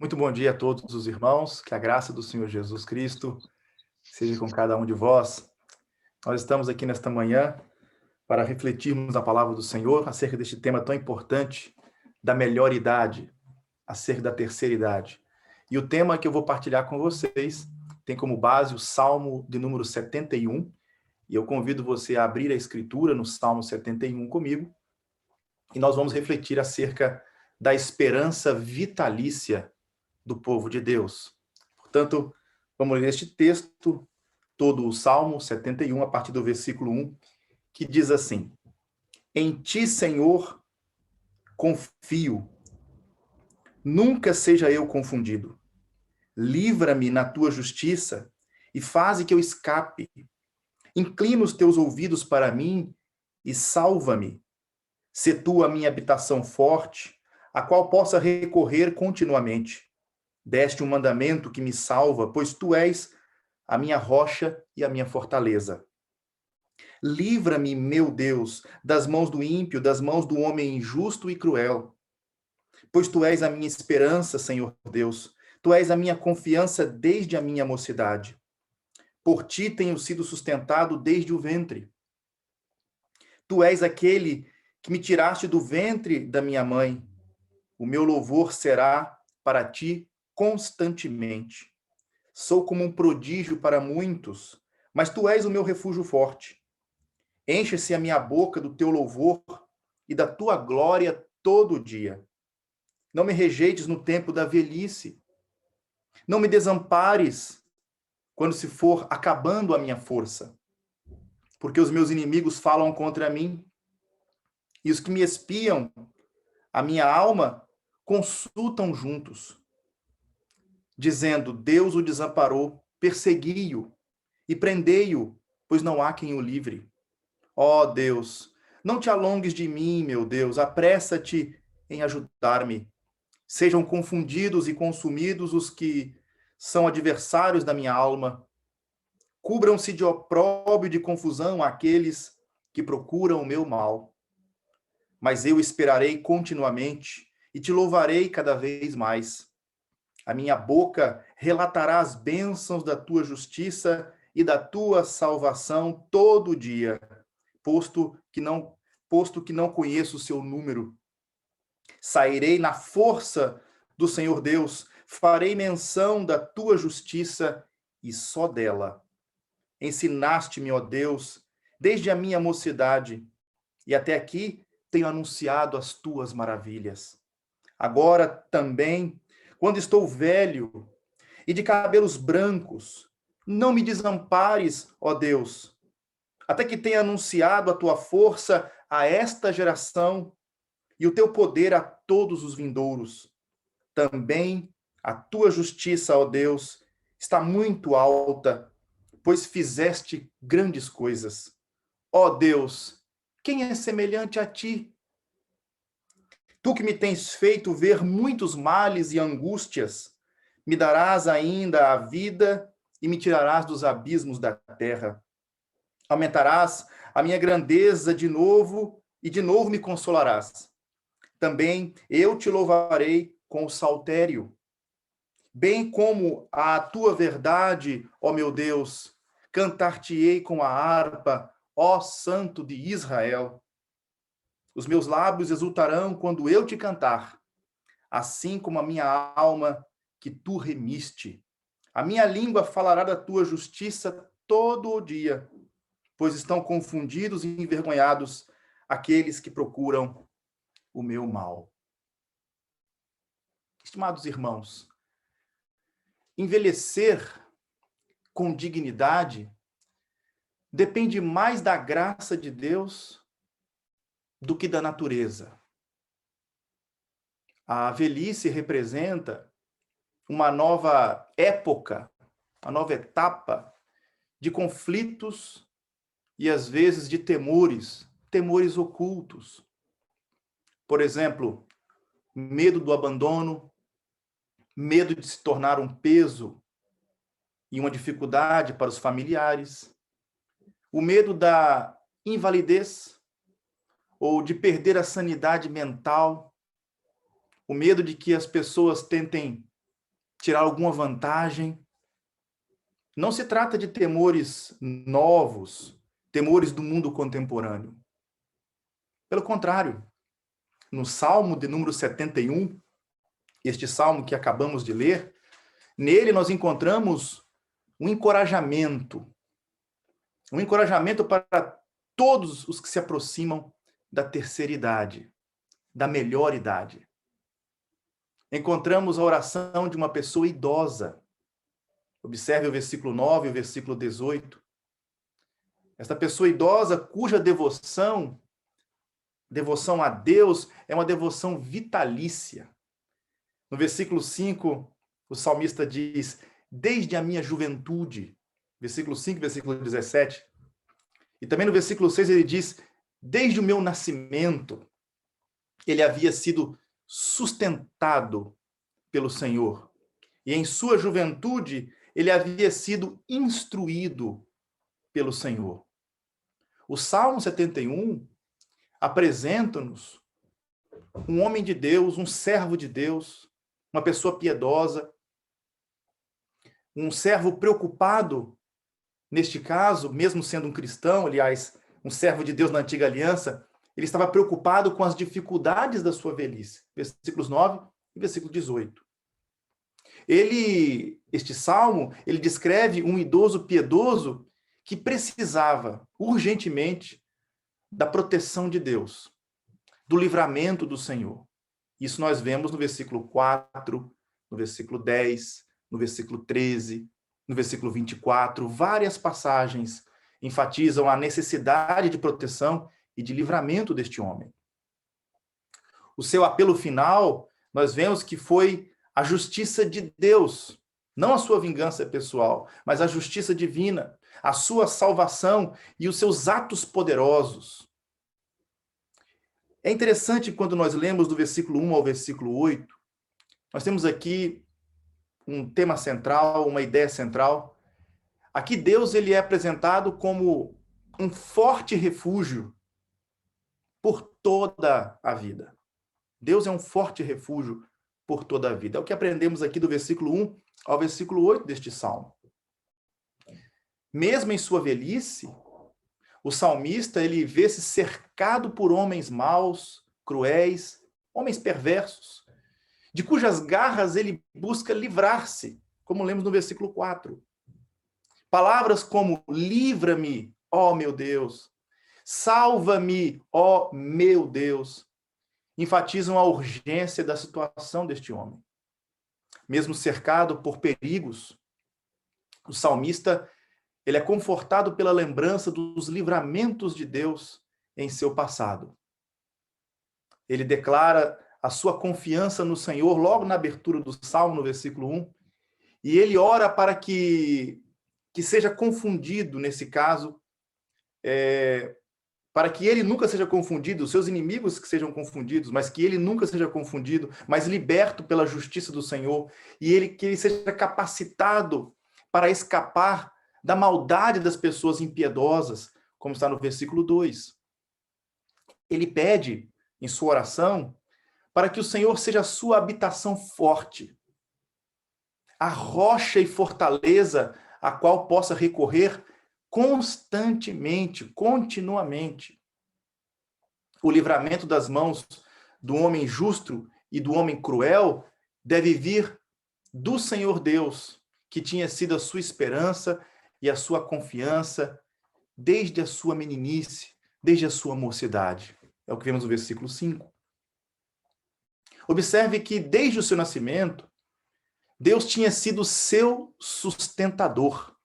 Muito bom dia a todos os irmãos, que a graça do Senhor Jesus Cristo seja com cada um de vós. Nós estamos aqui nesta manhã para refletirmos a palavra do Senhor acerca deste tema tão importante da melhor idade, acerca da terceira idade. E o tema que eu vou partilhar com vocês tem como base o Salmo de número 71, e eu convido você a abrir a escritura no Salmo 71 comigo, e nós vamos refletir acerca da esperança vitalícia do povo de Deus. Portanto, vamos ler este texto, todo o Salmo 71, a partir do versículo 1, que diz assim: Em ti, Senhor, confio, nunca seja eu confundido. Livra-me na tua justiça e faze que eu escape. Inclina os teus ouvidos para mim e salva-me. Sê tu a minha habitação forte, a qual possa recorrer continuamente. Deste um mandamento que me salva, pois tu és a minha rocha e a minha fortaleza. Livra-me, meu Deus, das mãos do ímpio, das mãos do homem injusto e cruel. Pois tu és a minha esperança, Senhor Deus. Tu és a minha confiança desde a minha mocidade. Por ti tenho sido sustentado desde o ventre. Tu és aquele que me tiraste do ventre da minha mãe. O meu louvor será para ti constantemente. Sou como um prodígio para muitos, mas tu és o meu refúgio forte. Enche-se a minha boca do teu louvor e da tua glória todo dia. Não me rejeites no tempo da velhice. Não me desampares quando se for acabando a minha força. Porque os meus inimigos falam contra mim, e os que me espiam, a minha alma, consultam juntos, dizendo: Deus o desamparou, persegui-o e prendei-o, pois não há quem o livre. Ó Deus, não te alongues de mim, meu Deus, apressa-te em ajudar-me. Sejam confundidos e consumidos os que são adversários da minha alma. Cubram-se de opróbrio e de confusão aqueles que procuram o meu mal. Mas eu esperarei continuamente e te louvarei cada vez mais. A minha boca relatará as bênçãos da tua justiça e da tua salvação todo dia, posto que não conheço o seu número. Sairei na força do Senhor Deus, farei menção da tua justiça e só dela. Ensinaste-me, ó Deus, desde a minha mocidade, e até aqui tenho anunciado as tuas maravilhas. Agora também, quando estou velho e de cabelos brancos, não me desampares, ó Deus, até que tenha anunciado a tua força a esta geração e o teu poder a todos os vindouros. Também a tua justiça, ó Deus, está muito alta, pois fizeste grandes coisas. Ó Deus, quem é semelhante a ti? Tu que me tens feito ver muitos males e angústias, me darás ainda a vida e me tirarás dos abismos da terra. Aumentarás a minha grandeza de novo e de novo me consolarás. Também eu te louvarei com o saltério, bem como a tua verdade, ó meu Deus, cantar-te-ei com a harpa, ó Santo de Israel. Os meus lábios exultarão quando eu te cantar, assim como a minha alma que tu remiste. A minha língua falará da tua justiça todo o dia, pois estão confundidos e envergonhados aqueles que procuram o meu mal. Estimados irmãos, envelhecer com dignidade depende mais da graça de Deus do que da natureza. A velhice representa uma nova época, uma nova etapa de conflitos e, às vezes, de temores ocultos. Por exemplo, medo do abandono, medo de se tornar um peso e uma dificuldade para os familiares, o medo da invalidez ou de perder a sanidade mental, o medo de que as pessoas tentem tirar alguma vantagem. Não se trata de temores novos, temores do mundo contemporâneo. Pelo contrário, no Salmo de número 71, este salmo que acabamos de ler, nele nós encontramos um encorajamento para todos os que se aproximam da terceira idade, da melhor idade. Encontramos a oração de uma pessoa idosa. Observe o versículo 9 e o versículo 18. Esta pessoa idosa cuja devoção a Deus é uma devoção vitalícia. No versículo 5, o salmista diz: desde a minha juventude. Versículo 5, versículo 17. E também no versículo 6 ele diz: desde o meu nascimento, ele havia sido sustentado pelo Senhor. E em sua juventude, ele havia sido instruído pelo Senhor. O Salmo 71 apresenta-nos um homem de Deus, um servo de Deus, uma pessoa piedosa, um servo preocupado, neste caso, mesmo sendo um cristão, aliás, um servo de Deus na antiga aliança, ele estava preocupado com as dificuldades da sua velhice. Versículos 9 e versículo 18. Este salmo, ele descreve um idoso piedoso que precisava urgentemente da proteção de Deus, do livramento do Senhor. Isso nós vemos no versículo 4, no versículo 10, no versículo 13, no versículo 24. Várias passagens enfatizam a necessidade de proteção e de livramento deste homem. O seu apelo final, nós vemos que foi a justiça de Deus, não a sua vingança pessoal, mas a justiça divina, a sua salvação e os seus atos poderosos. É interessante quando nós lemos do versículo 1 ao versículo 8, nós temos aqui um tema central, uma ideia central. Aqui Deus ele é apresentado como um forte refúgio por toda a vida. Deus é um forte refúgio por toda a vida. É o que aprendemos aqui do versículo 1 ao versículo 8 deste salmo. Mesmo em sua velhice, o salmista ele vê-se cercado por homens maus, cruéis, homens perversos, de cujas garras ele busca livrar-se, como lemos no versículo 4. Palavras como livra-me, ó meu Deus, salva-me, ó meu Deus, enfatizam a urgência da situação deste homem. Mesmo cercado por perigos, o salmista ele é confortado pela lembrança dos livramentos de Deus em seu passado. Ele declara a sua confiança no Senhor logo na abertura do Salmo, no versículo 1, e ele ora para que seja confundido, nesse caso, para que ele nunca seja confundido, os seus inimigos que sejam confundidos, mas que ele nunca seja confundido, mas liberto pela justiça do Senhor, e que ele seja capacitado para escapar da maldade das pessoas impiedosas, como está no versículo 2. Ele pede, em sua oração, para que o Senhor seja a sua habitação forte, a rocha e fortaleza a qual possa recorrer constantemente, continuamente. O livramento das mãos do homem justo e do homem cruel deve vir do Senhor Deus, que tinha sido a sua esperança e a sua confiança desde a sua meninice, desde a sua mocidade. É o que vemos no versículo 5. Observe que desde o seu nascimento, Deus tinha sido seu sustentador.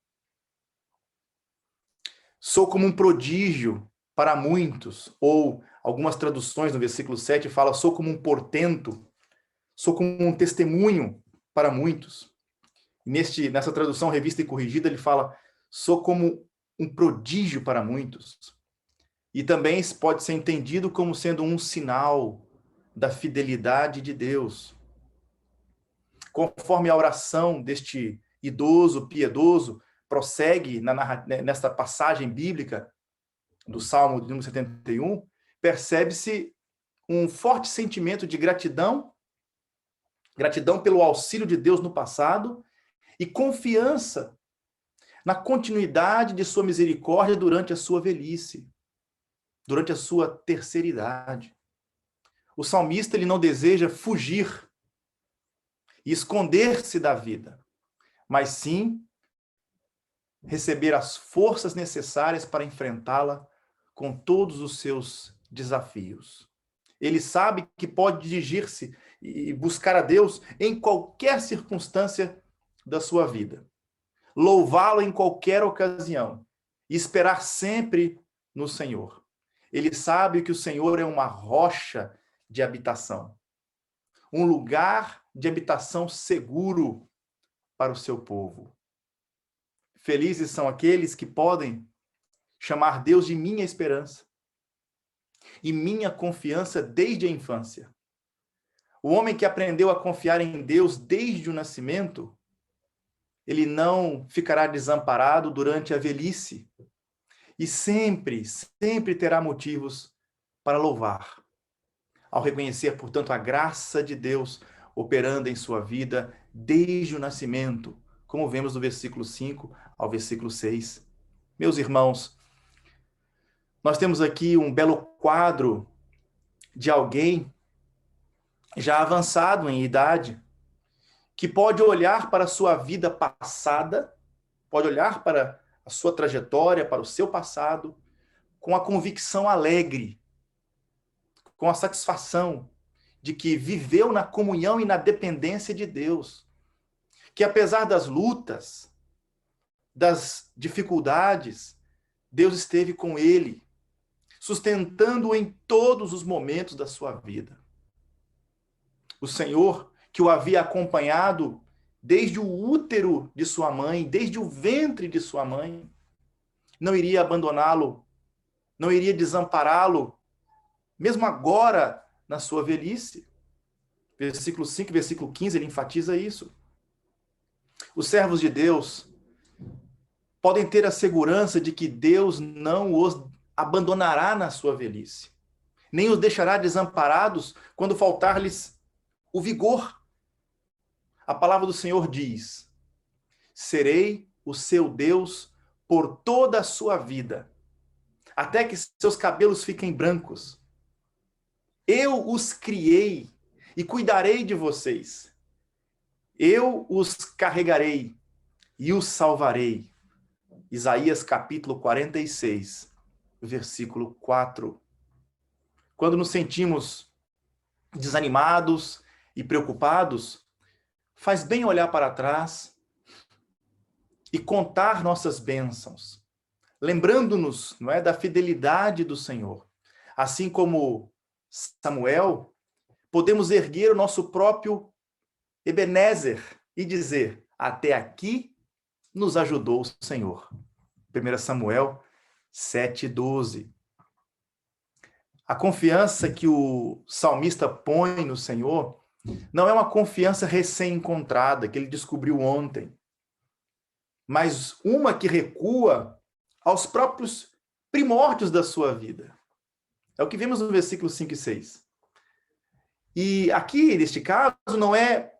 Sou como um prodígio para muitos, ou algumas traduções no versículo 7 falam, sou como um portento, sou como um testemunho para muitos. Nessa tradução revista e corrigida, ele fala, sou como um prodígio para muitos. E também pode ser entendido como sendo um sinal da fidelidade de Deus. Conforme a oração deste idoso, piedoso, prossegue nesta passagem bíblica do Salmo número 71, percebe-se um forte sentimento de gratidão Gratidão pelo auxílio de Deus no passado e confiança na continuidade de sua misericórdia durante a sua velhice, durante a sua terceira idade. O salmista, ele não deseja fugir e esconder-se da vida, mas sim receber as forças necessárias para enfrentá-la com todos os seus desafios. Ele sabe que pode dirigir-se e buscar a Deus em qualquer circunstância da sua vida, louvá-lo em qualquer ocasião e esperar sempre no Senhor. Ele sabe que o Senhor é uma rocha de habitação, um lugar de habitação seguro para o seu povo. Felizes são aqueles que podem chamar Deus de minha esperança e minha confiança desde a infância. O homem que aprendeu a confiar em Deus desde o nascimento, ele não ficará desamparado durante a velhice e sempre terá motivos para louvar. Ao reconhecer, portanto, a graça de Deus operando em sua vida desde o nascimento, como vemos do versículo 5 ao versículo 6. Meus irmãos, nós temos aqui um belo quadro de alguém já avançado em idade, que pode olhar para a sua vida passada, pode olhar para a sua trajetória, para o seu passado, com a convicção alegre, com a satisfação de que viveu na comunhão e na dependência de Deus, que apesar das lutas, das dificuldades, Deus esteve com ele, sustentando-o em todos os momentos da sua vida. O Senhor, que o havia acompanhado desde o útero de sua mãe, desde o ventre de sua mãe, não iria abandoná-lo, não iria desampará-lo, mesmo agora na sua velhice. Versículo 5, versículo 15, ele enfatiza isso. Os servos de Deus podem ter a segurança de que Deus não os abandonará na sua velhice, nem os deixará desamparados quando faltar-lhes o vigor. A palavra do Senhor diz: serei o seu Deus por toda a sua vida, até que seus cabelos fiquem brancos. Eu os criei e cuidarei de vocês. Eu os carregarei e os salvarei. Isaías capítulo 46, versículo 4. Quando nos sentimos desanimados e preocupados, faz bem olhar para trás e contar nossas bênçãos, lembrando-nos, não é, da fidelidade do Senhor. Assim como Samuel, podemos erguer o nosso próprio Ebenezer e dizer: até aqui nos ajudou o Senhor. 1 Samuel 7:12. A confiança que o salmista põe no Senhor não é uma confiança recém-encontrada, que ele descobriu ontem, mas uma que recua aos próprios primórdios da sua vida. É o que vemos no versículo 5 e 6. E aqui, neste caso, não é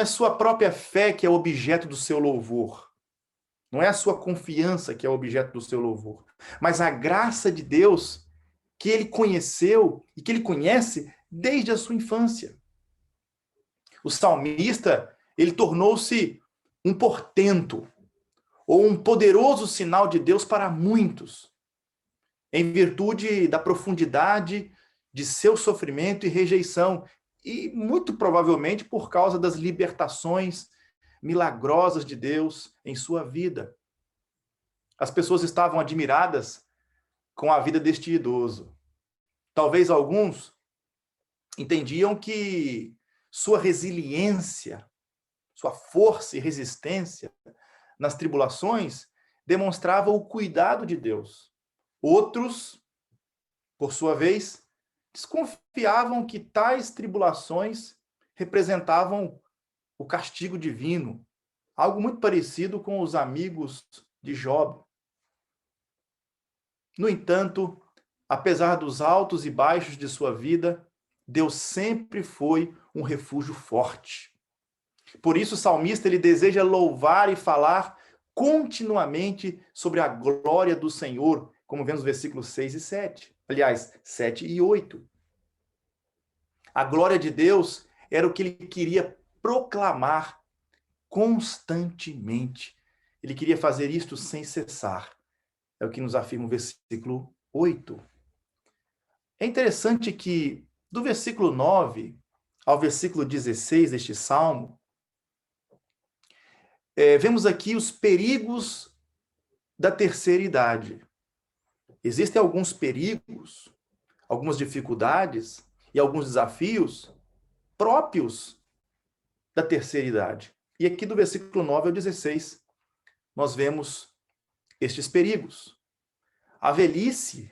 sua própria fé que é objeto do seu louvor. Não é a sua confiança que é objeto do seu louvor, mas a graça de Deus que ele conheceu e que ele conhece desde a sua infância. O salmista, ele tornou-se um portento ou um poderoso sinal de Deus para muitos, em virtude da profundidade de seu sofrimento e rejeição, e muito provavelmente por causa das libertações milagrosas de Deus em sua vida. As pessoas estavam admiradas com a vida deste idoso. Talvez alguns entendiam que sua resiliência, sua força e resistência nas tribulações demonstrava o cuidado de Deus. Outros, por sua vez, desconfiavam que tais tribulações representavam o castigo divino, algo muito parecido com os amigos de Job. No entanto, apesar dos altos e baixos de sua vida, Deus sempre foi um refúgio forte. Por isso o salmista ele deseja louvar e falar continuamente sobre a glória do Senhor, como vemos nos versículos 6 e 7. Aliás, 7 e 8. A glória de Deus era o que ele queria proclamar constantemente. Ele queria fazer isto sem cessar. É o que nos afirma o versículo 8. É interessante que do versículo 9 ao versículo 16 deste salmo, vemos aqui os perigos da terceira idade. Existem alguns perigos, algumas dificuldades e alguns desafios próprios da terceira idade. E aqui do versículo 9 ao 16, nós vemos estes perigos. A velhice,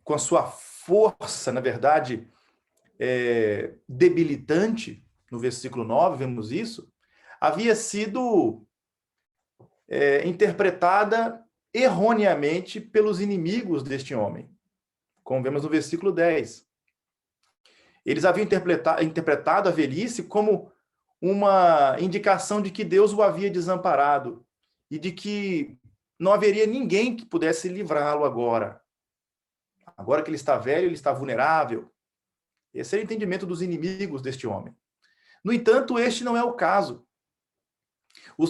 com a sua força, na verdade, debilitante, no versículo 9, vemos isso, havia sido interpretada erroneamente pelos inimigos deste homem, como vemos no versículo 10. Eles haviam interpretado a velhice como uma indicação de que Deus o havia desamparado e de que não haveria ninguém que pudesse livrá-lo agora. Agora que ele está velho, ele está vulnerável. Esse é o entendimento dos inimigos deste homem. No entanto, este não é o caso.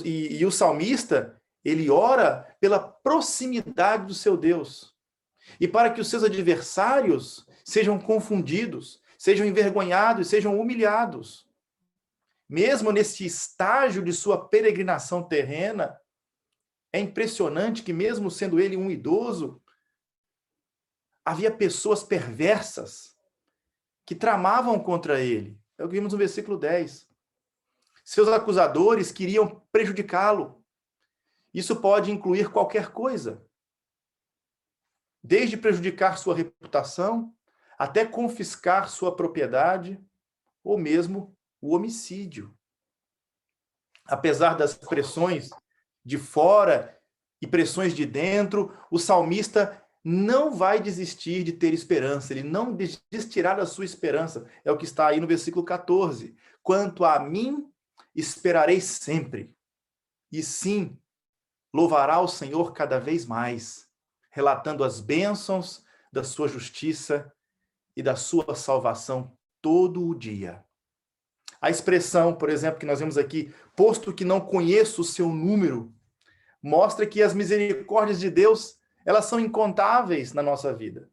E o salmista, ele ora pela proximidade do seu Deus. E para que os seus adversários sejam confundidos, sejam envergonhados, sejam humilhados. Mesmo nesse estágio de sua peregrinação terrena, é impressionante que mesmo sendo ele um idoso, havia pessoas perversas que tramavam contra ele. É o que vimos no versículo 10. Seus acusadores queriam prejudicá-lo. Isso pode incluir qualquer coisa. Desde prejudicar sua reputação, até confiscar sua propriedade, ou mesmo o homicídio. Apesar das pressões de fora e pressões de dentro, o salmista não vai desistir de ter esperança, ele não desistirá da sua esperança. É o que está aí no versículo 14. Quanto a mim, esperarei sempre. E sim, louvará o Senhor cada vez mais, relatando as bênçãos da sua justiça e da sua salvação todo o dia. A expressão, por exemplo, que nós vemos aqui, posto que não conheço o seu número, mostra que as misericórdias de Deus, elas são incontáveis na nossa vida.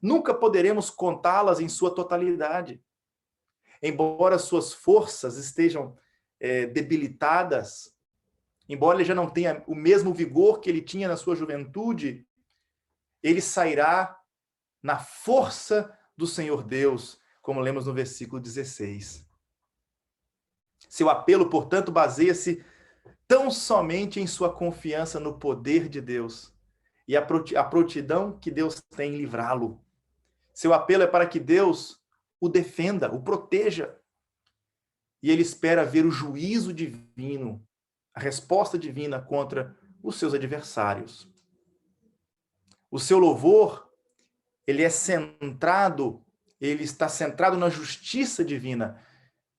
Nunca poderemos contá-las em sua totalidade. Embora suas forças estejam debilitadas, embora ele já não tenha o mesmo vigor que ele tinha na sua juventude, ele sairá na força do Senhor Deus, como lemos no versículo 16. Seu apelo, portanto, baseia-se tão somente em sua confiança no poder de Deus e a prontidão que Deus tem em livrá-lo. Seu apelo é para que Deus o defenda, o proteja. E ele espera ver o juízo divino, a resposta divina contra os seus adversários. O seu louvor, ele está centrado na justiça divina,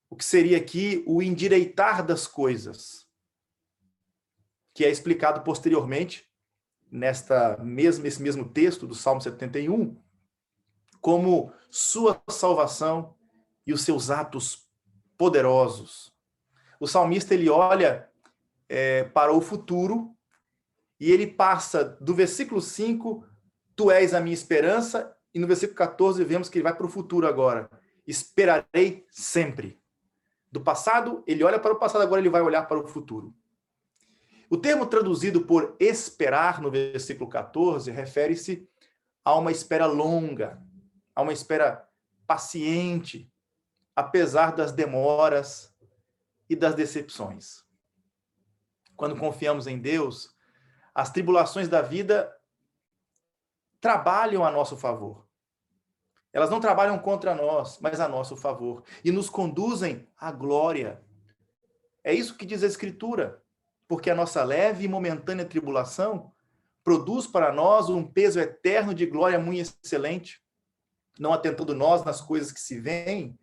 o que seria aqui o endireitar das coisas, que é explicado posteriormente nesse mesmo texto do Salmo 71, como sua salvação e os seus atos poderosos. O salmista ele olha para o futuro e ele passa do versículo 5, tu és a minha esperança, e no versículo 14 vemos que ele vai para o futuro agora. Esperarei sempre. Do passado, ele olha para o passado, agora ele vai olhar para o futuro. O termo traduzido por esperar no versículo 14 refere-se a uma espera longa, a uma espera paciente, apesar das demoras e das decepções. Quando confiamos em Deus, as tribulações da vida trabalham a nosso favor. Elas não trabalham contra nós, mas a nosso favor. E nos conduzem à glória. É isso que diz a Escritura. Porque a nossa leve e momentânea tribulação produz para nós um peso eterno de glória muito excelente. não atentando nós nas coisas que se veem,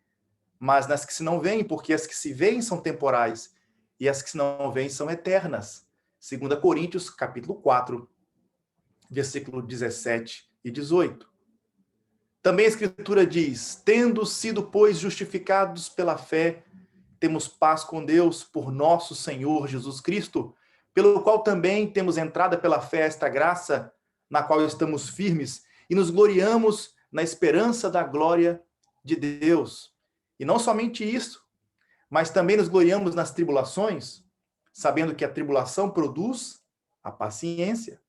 mas nas que se não veem, porque as que se veem são temporais e as que se não veem são eternas. 2 Coríntios, capítulo 4, versículo 17 e 18. Também a Escritura diz: tendo sido, pois, justificados pela fé, temos paz com Deus por nosso Senhor Jesus Cristo, pelo qual também temos entrada pela fé a esta graça, na qual estamos firmes e nos gloriamos na esperança da glória de Deus. E não somente isso, mas também nos gloriamos nas tribulações, sabendo que a tribulação produz a paciência,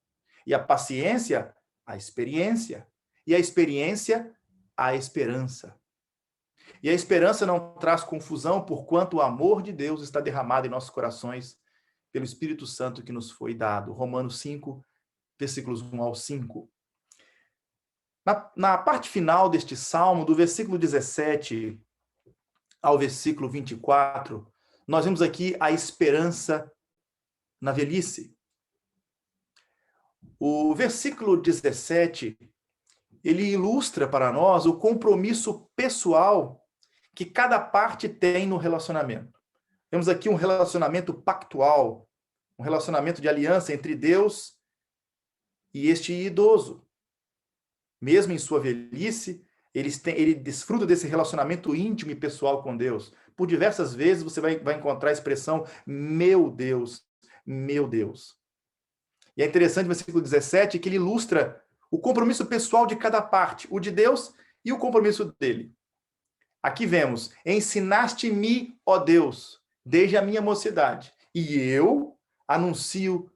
e a paciência, a experiência, e a experiência, a esperança. E a esperança não traz confusão, porquanto o amor de Deus está derramado em nossos corações pelo Espírito Santo que nos foi dado. Romanos 5, versículos 1 ao 5. Na parte final deste salmo, do versículo 17 ao versículo 24, nós vemos aqui a esperança na velhice. O versículo 17, ele ilustra para nós o compromisso pessoal que cada parte tem no relacionamento. Temos aqui um relacionamento pactual, um relacionamento de aliança entre Deus e este idoso. Mesmo em sua velhice, ele desfruta desse relacionamento íntimo e pessoal com Deus. Por diversas vezes você vai encontrar a expressão, meu Deus, meu Deus. E é interessante o versículo 17, que ele ilustra o compromisso pessoal de cada parte, o de Deus e o compromisso dele. Aqui vemos, ensinaste-me, ó Deus, desde a minha mocidade, e eu anuncio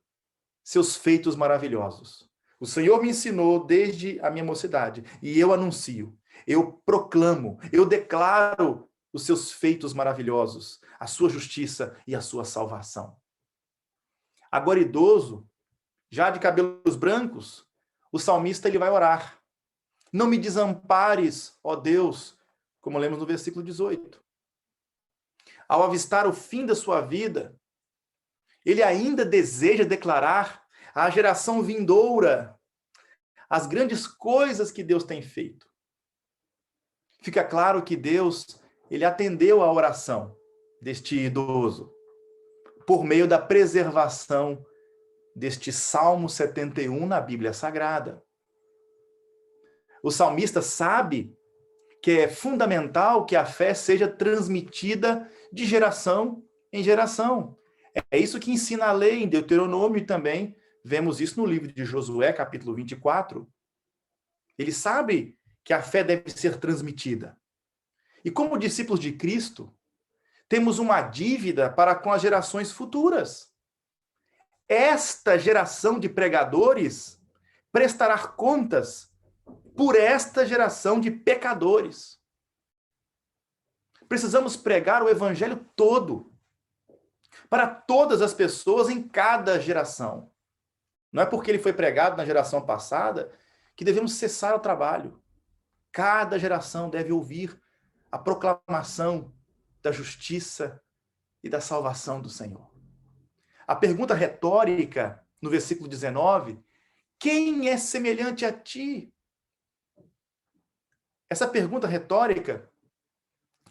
seus feitos maravilhosos. O Senhor me ensinou desde a minha mocidade, e eu anuncio, eu proclamo, eu declaro os seus feitos maravilhosos, a sua justiça e a sua salvação. Agora idoso, já de cabelos brancos, o salmista ele vai orar. Não me desampares, ó Deus, como lemos no versículo 18. Ao avistar o fim da sua vida, ele ainda deseja declarar à geração vindoura as grandes coisas que Deus tem feito. Fica claro que Deus, ele atendeu à oração deste idoso por meio da preservação deste Salmo 71 na Bíblia Sagrada. O salmista sabe que é fundamental que a fé seja transmitida de geração em geração. É isso que ensina a lei em Deuteronômio e também vemos isso no livro de Josué, capítulo 24. Ele sabe que a fé deve ser transmitida. E como discípulos de Cristo, temos uma dívida para com as gerações futuras. Esta geração de pregadores prestará contas por esta geração de pecadores. Precisamos pregar o evangelho todo, para todas as pessoas em cada geração. Não é porque ele foi pregado na geração passada que devemos cessar o trabalho. Cada geração deve ouvir a proclamação da justiça e da salvação do Senhor. A pergunta retórica, no versículo 19, quem é semelhante a ti? Essa pergunta retórica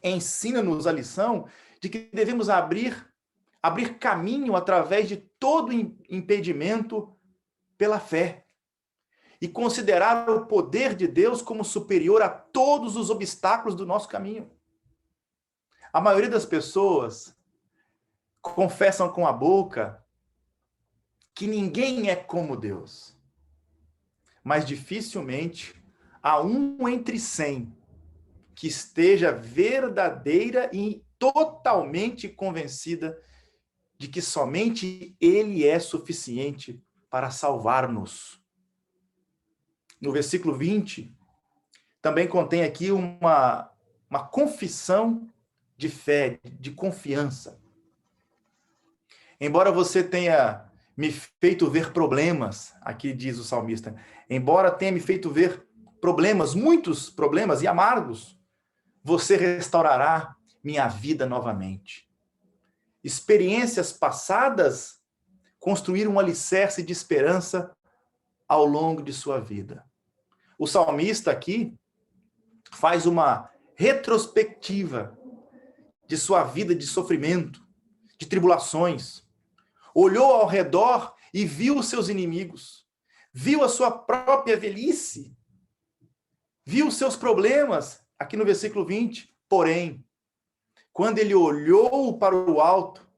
ensina-nos a lição de que devemos abrir caminho através de todo impedimento pela fé e considerar o poder de Deus como superior a todos os obstáculos do nosso caminho. A maioria das pessoas confessam com a boca que ninguém é como Deus, mas dificilmente há um entre 100 que esteja verdadeira e totalmente convencida de que somente Ele é suficiente para salvar-nos. No versículo 20, também contém aqui uma confissão de fé, de confiança. Embora você tenha me feito ver problemas, aqui diz o salmista, embora tenha me feito ver problemas, muitos problemas e amargos, você restaurará minha vida novamente. Experiências passadas construíram um alicerce de esperança ao longo de sua vida. O salmista aqui, faz uma retrospectiva de sua vida de sofrimento, de tribulações. Olhou ao redor e viu os seus inimigos. Viu a sua própria velhice. Viu os seus problemas, aqui no versículo 20. Porém, quando ele olhou para o alto,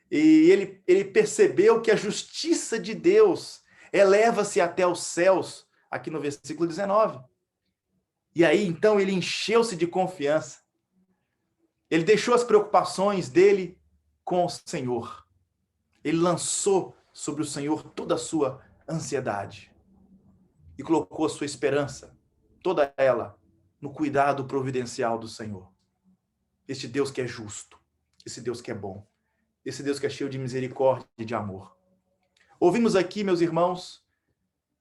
e ele percebeu que a justiça de Deus eleva-se até os céus, aqui no versículo 19. E aí, então, ele encheu-se de confiança. Ele deixou as preocupações dele com o Senhor. Ele lançou sobre o Senhor toda a sua ansiedade. E colocou a sua esperança, toda ela, no cuidado providencial do Senhor. Este Deus que é justo, esse Deus que é bom, esse Deus que é cheio de misericórdia e de amor. Ouvimos aqui, meus irmãos,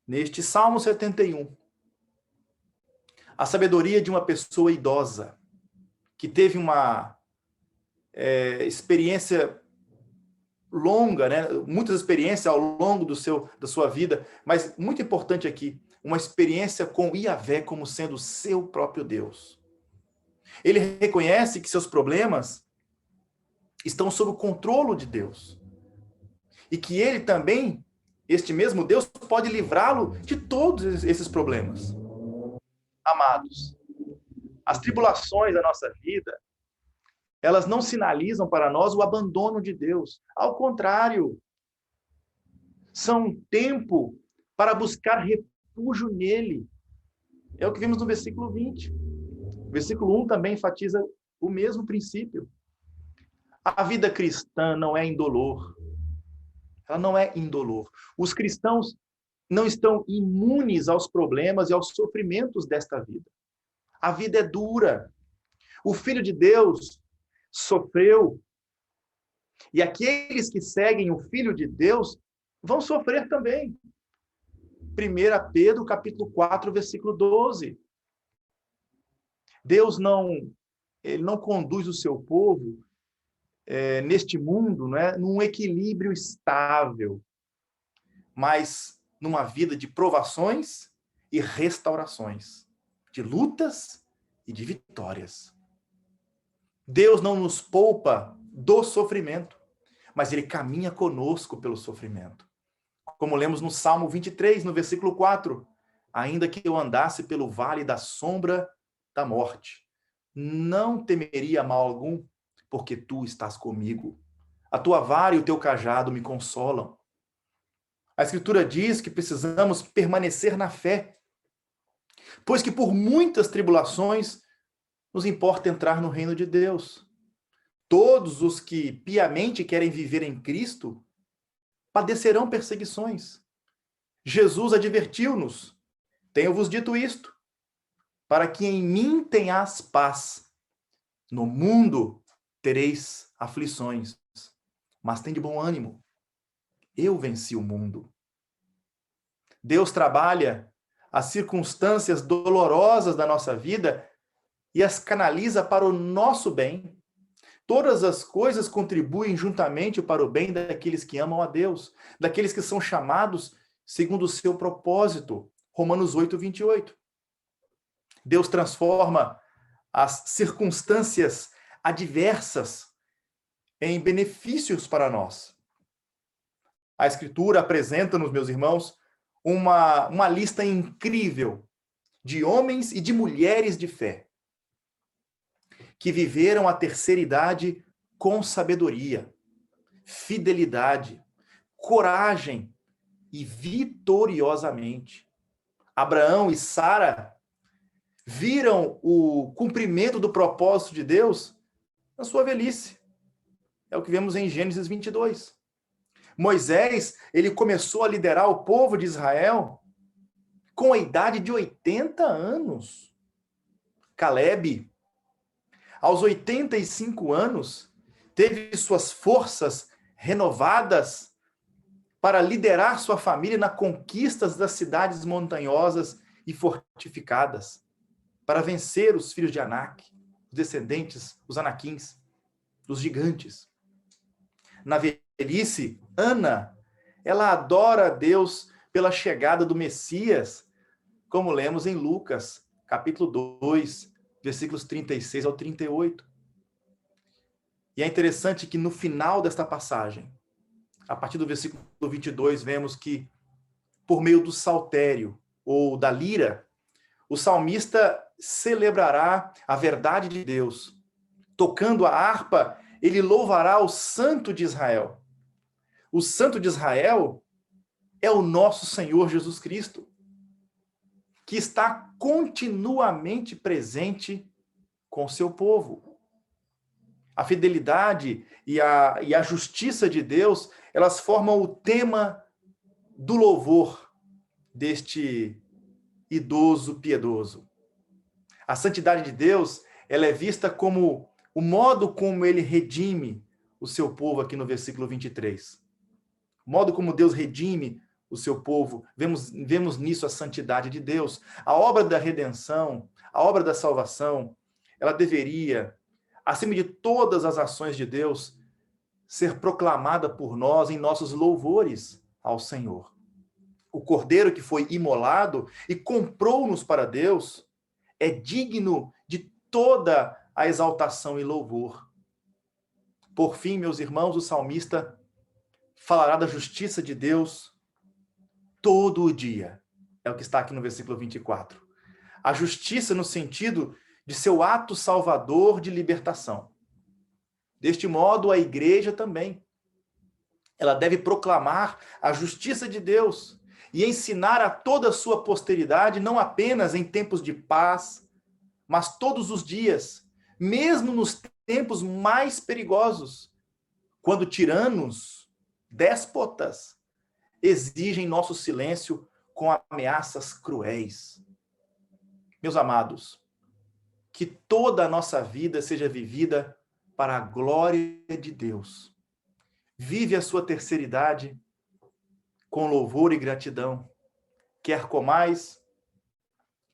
neste Salmo 71, a sabedoria de uma pessoa idosa, que teve uma experiência longa, né? Muitas experiências ao longo da sua vida, mas muito importante aqui, uma experiência com Yahvé como sendo seu próprio Deus. Ele reconhece que seus problemas estão sob o controle de Deus. E que ele também, este mesmo Deus, pode livrá-lo de todos esses problemas. Amados, as tribulações da nossa vida, elas não sinalizam para nós o abandono de Deus. Ao contrário, são um tempo para buscar refúgio nele. É o que vimos no versículo 20. O versículo 1 também enfatiza o mesmo princípio. A vida cristã não é indolor. Ela não é indolor. Os cristãos não estão imunes aos problemas e aos sofrimentos desta vida. A vida é dura. O Filho de Deus sofreu. E aqueles que seguem o Filho de Deus vão sofrer também. 1 Pedro, capítulo 4, versículo 12. Deus ele não conduz o seu povo neste mundo, num equilíbrio estável, mas numa vida de provações e restaurações, de lutas e de vitórias. Deus não nos poupa do sofrimento, mas ele caminha conosco pelo sofrimento. Como lemos no Salmo 23, no versículo 4, ainda que eu andasse pelo vale da sombra da morte, não temeria mal algum, porque tu estás comigo. A tua vara e o teu cajado me consolam. A Escritura diz que precisamos permanecer na fé, pois que por muitas tribulações nos importa entrar no reino de Deus. Todos os que piamente querem viver em Cristo padecerão perseguições. Jesus advertiu-nos: tenho-vos dito isto, para que em mim tenhas paz. No mundo tereis aflições, mas tem de bom ânimo. Eu venci o mundo. Deus trabalha as circunstâncias dolorosas da nossa vida e as canaliza para o nosso bem. Todas as coisas contribuem juntamente para o bem daqueles que amam a Deus, daqueles que são chamados segundo o seu propósito. Romanos 8, 28. Deus transforma as circunstâncias adversas em benefícios para nós. A Escritura apresenta-nos, meus irmãos, uma lista incrível de homens e de mulheres de fé que viveram a terceira idade com sabedoria, fidelidade, coragem e vitoriosamente. Abraão e Sara viram o cumprimento do propósito de Deus na sua velhice. É o que vemos em Gênesis 22. Moisés, ele começou a liderar o povo de Israel com a idade de 80 anos. Caleb, aos 85 anos, teve suas forças renovadas para liderar sua família na conquista das cidades montanhosas e fortificadas, para vencer os filhos de Anak, os descendentes, os Anaquins, os gigantes. Na velhice, Ana, ela adora a Deus pela chegada do Messias, como lemos em Lucas, capítulo 2, versículos 36 ao 38. E é interessante que no final desta passagem, a partir do versículo 22, vemos que, por meio do saltério ou da lira, o salmista celebrará a verdade de Deus. Tocando a harpa, ele louvará o Santo de Israel. O Santo de Israel é o nosso Senhor Jesus Cristo, que está continuamente presente com seu povo. A fidelidade e a justiça de Deus, elas formam o tema do louvor deste idoso piedoso. A santidade de Deus, ela é vista como o modo como ele redime o seu povo aqui no versículo 23. O modo como Deus redime o seu povo, vemos nisso a santidade de Deus. A obra da redenção, a obra da salvação, ela deveria, acima de todas as ações de Deus, ser proclamada por nós em nossos louvores ao Senhor. O Cordeiro que foi imolado e comprou-nos para Deus é digno de toda a exaltação e louvor. Por fim, meus irmãos, o salmista falará da justiça de Deus todo o dia. É o que está aqui no versículo 24. A justiça no sentido de seu ato salvador de libertação. Deste modo, a igreja também. Ela deve proclamar a justiça de Deus e ensinar a toda a sua posteridade, não apenas em tempos de paz, mas todos os dias, mesmo nos tempos mais perigosos, quando tiranos, déspotas, exigem nosso silêncio com ameaças cruéis. Meus amados, que toda a nossa vida seja vivida para a glória de Deus. Vive a sua terceira idade com louvor e gratidão, quer comais,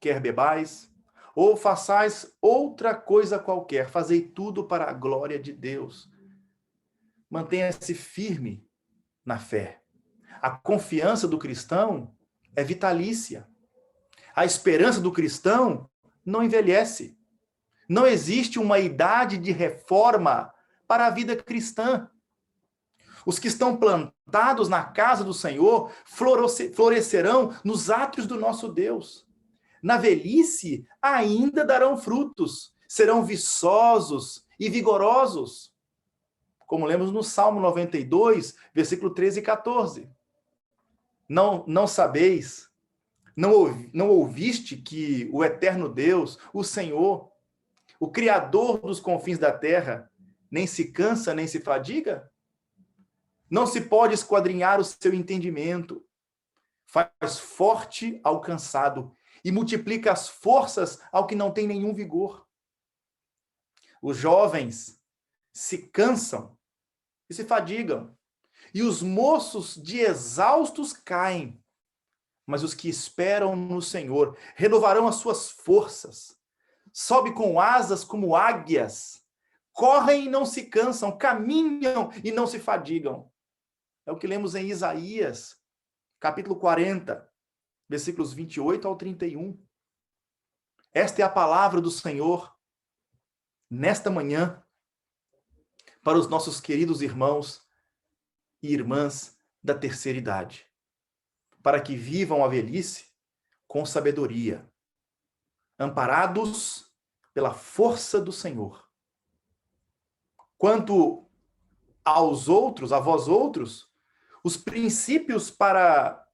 quer bebais, ou façais outra coisa qualquer, fazei tudo para a glória de Deus. Mantenha-se firme na fé. A confiança do cristão é vitalícia. A esperança do cristão não envelhece. Não existe uma idade de reforma para a vida cristã. Os que estão plantados na casa do Senhor florescerão nos átrios do nosso Deus. Na velhice ainda darão frutos, serão viçosos e vigorosos. Como lemos no Salmo 92, versículo 13 e 14. Não sabeis, não ouviste que o eterno Deus, o Senhor, o Criador dos confins da terra, nem se cansa, nem se fadiga? Não se pode esquadrinhar o seu entendimento. Faz forte ao cansado e multiplica as forças ao que não tem nenhum vigor. Os jovens se cansam e se fadigam, e os moços de exaustos caem. Mas os que esperam no Senhor renovarão as suas forças. Sobe com asas como águias, correm e não se cansam, caminham e não se fadigam. É o que lemos em Isaías, capítulo 40, versículos 28 ao 31. Esta é a palavra do Senhor nesta manhã para os nossos queridos irmãos e irmãs da terceira idade, para que vivam a velhice com sabedoria, amparados pela força do Senhor. Quanto aos outros, a vós outros, os princípios para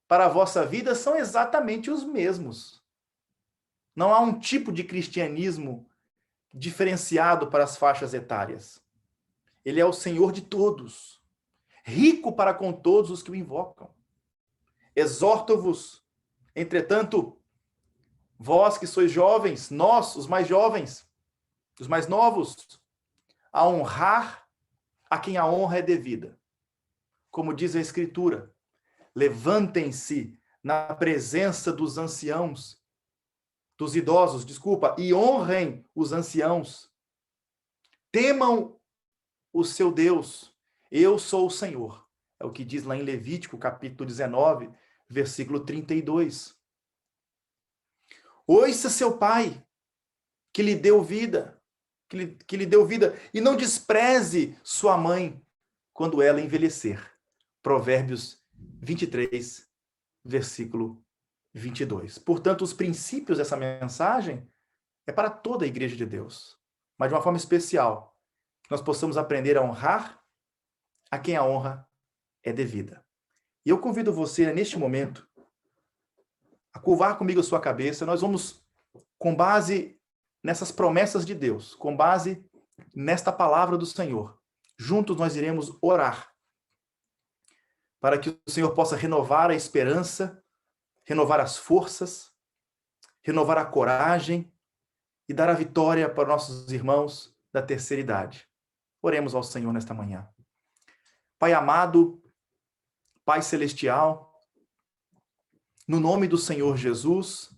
a vossa vida são exatamente os mesmos. Não há um tipo de cristianismo diferenciado para as faixas etárias. Ele é o Senhor de todos, rico para com todos os que o invocam. Exorto-vos, entretanto, vós que sois jovens, nós, os mais jovens, os mais novos, a honrar a quem a honra é devida. Como diz a Escritura, levantem-se na presença dos anciãos, dos idosos, e honrem os anciãos. Temam o seu Deus. Eu sou o Senhor. É o que diz lá em Levítico, capítulo 19, versículo 32. Ouça seu pai, que lhe deu vida, que lhe deu vida, e não despreze sua mãe quando ela envelhecer. Provérbios 23, versículo 22. Portanto, os princípios dessa mensagem é para toda a igreja de Deus, mas de uma forma especial, que nós possamos aprender a honrar a quem a honra é devida. E eu convido você, neste momento, a curvar comigo a sua cabeça. Nós vamos, com base nessas promessas de Deus, com base nesta palavra do Senhor, juntos nós iremos orar para que o Senhor possa renovar a esperança, renovar as forças, renovar a coragem e dar a vitória para nossos irmãos da terceira idade. Oremos ao Senhor nesta manhã. Pai amado, Pai celestial, no nome do Senhor Jesus,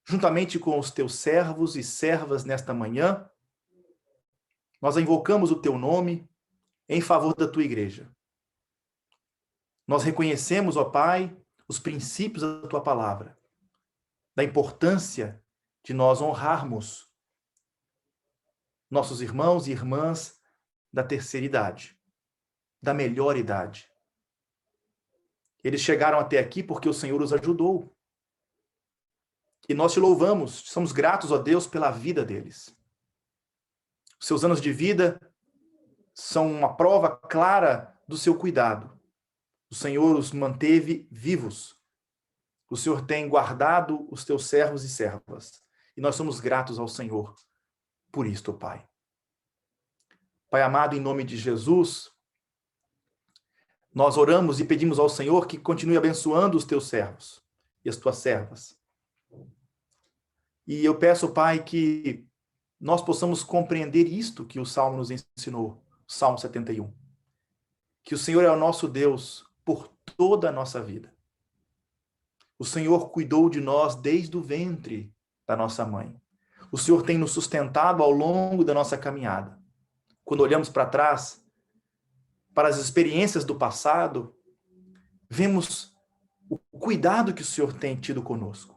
juntamente com os teus servos e servas nesta manhã, nós invocamos o teu nome em favor da tua igreja. Nós reconhecemos, ó Pai, os princípios da tua palavra, da importância de nós honrarmos nossos irmãos e irmãs da terceira idade, da melhor idade. Eles chegaram até aqui porque o Senhor os ajudou. E nós te louvamos, somos gratos a Deus pela vida deles. Os seus anos de vida são uma prova clara do seu cuidado. O Senhor os manteve vivos. O Senhor tem guardado os teus servos e servas. E nós somos gratos ao Senhor por isto, Pai. Pai amado, em nome de Jesus, nós oramos e pedimos ao Senhor que continue abençoando os teus servos e as tuas servas. E eu peço, Pai, que nós possamos compreender isto que o Salmo nos ensinou, o Salmo 71. Que o Senhor é o nosso Deus por toda a nossa vida. O Senhor cuidou de nós desde o ventre da nossa mãe. O Senhor tem nos sustentado ao longo da nossa caminhada. Quando olhamos para trás, para as experiências do passado, vemos o cuidado que o Senhor tem tido conosco.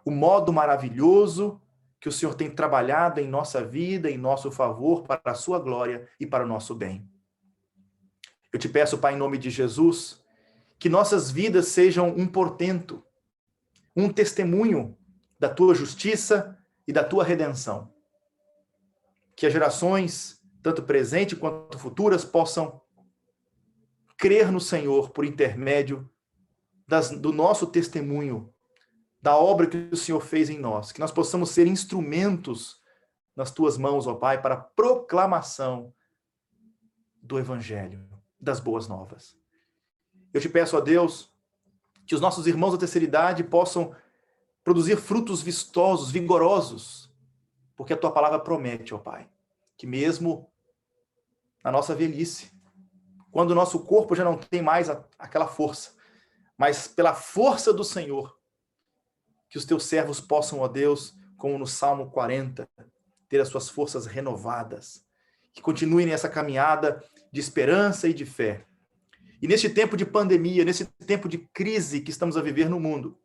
O modo maravilhoso que o Senhor tem trabalhado em nossa vida, em nosso favor, para a sua glória e para o nosso bem. Eu te peço, Pai, em nome de Jesus, que nossas vidas sejam um portento, um testemunho da tua justiça e da tua redenção. Que as gerações, tanto presentes quanto futuras, possam crer no Senhor por intermédio do nosso testemunho, da obra que o Senhor fez em nós, que nós possamos ser instrumentos nas tuas mãos, ó Pai, para a proclamação do Evangelho, das boas novas. Eu te peço, ó Deus, que os nossos irmãos da terceira idade possam produzir frutos vistosos, vigorosos, porque a tua palavra promete, ó Pai, que mesmo na nossa velhice, quando o nosso corpo já não tem mais aquela força, mas pela força do Senhor, que os teus servos possam, ó Deus, como no Salmo 40, ter as suas forças renovadas, que continuem nessa caminhada de esperança e de fé. E neste tempo de pandemia, nesse tempo de crise que estamos a viver no mundo,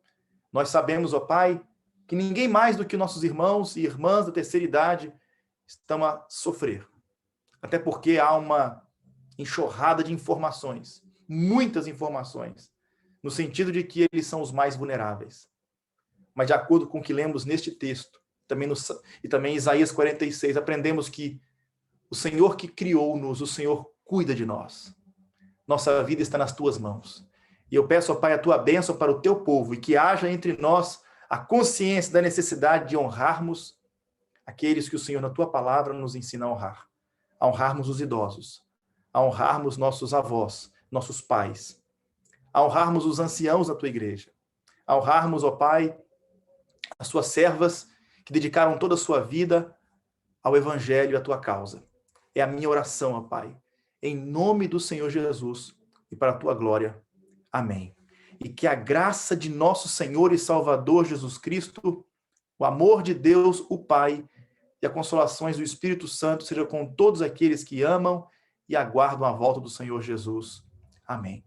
nós sabemos, ó Pai, que ninguém mais do que nossos irmãos e irmãs da terceira idade estão a sofrer. Até porque há uma enxurrada de informações, muitas informações, no sentido de que eles são os mais vulneráveis. Mas de acordo com o que lemos neste texto, e também em Isaías 46, aprendemos que o Senhor que criou-nos, o Senhor cuida de nós. Nossa vida está nas tuas mãos. E eu peço, ó Pai, a tua bênção para o teu povo e que haja entre nós a consciência da necessidade de honrarmos aqueles que o Senhor, na tua palavra, nos ensina a honrar. A honrarmos os idosos, a honrarmos nossos avós, nossos pais, a honrarmos os anciãos da tua igreja, a honrarmos, ó Pai, as suas servas que dedicaram toda a sua vida ao Evangelho e à tua causa. É a minha oração, ó Pai, em nome do Senhor Jesus e para a tua glória. Amém. E que a graça de nosso Senhor e Salvador Jesus Cristo, o amor de Deus, o Pai, e as consolações do Espírito Santo sejam com todos aqueles que amam e aguardam a volta do Senhor Jesus. Amém.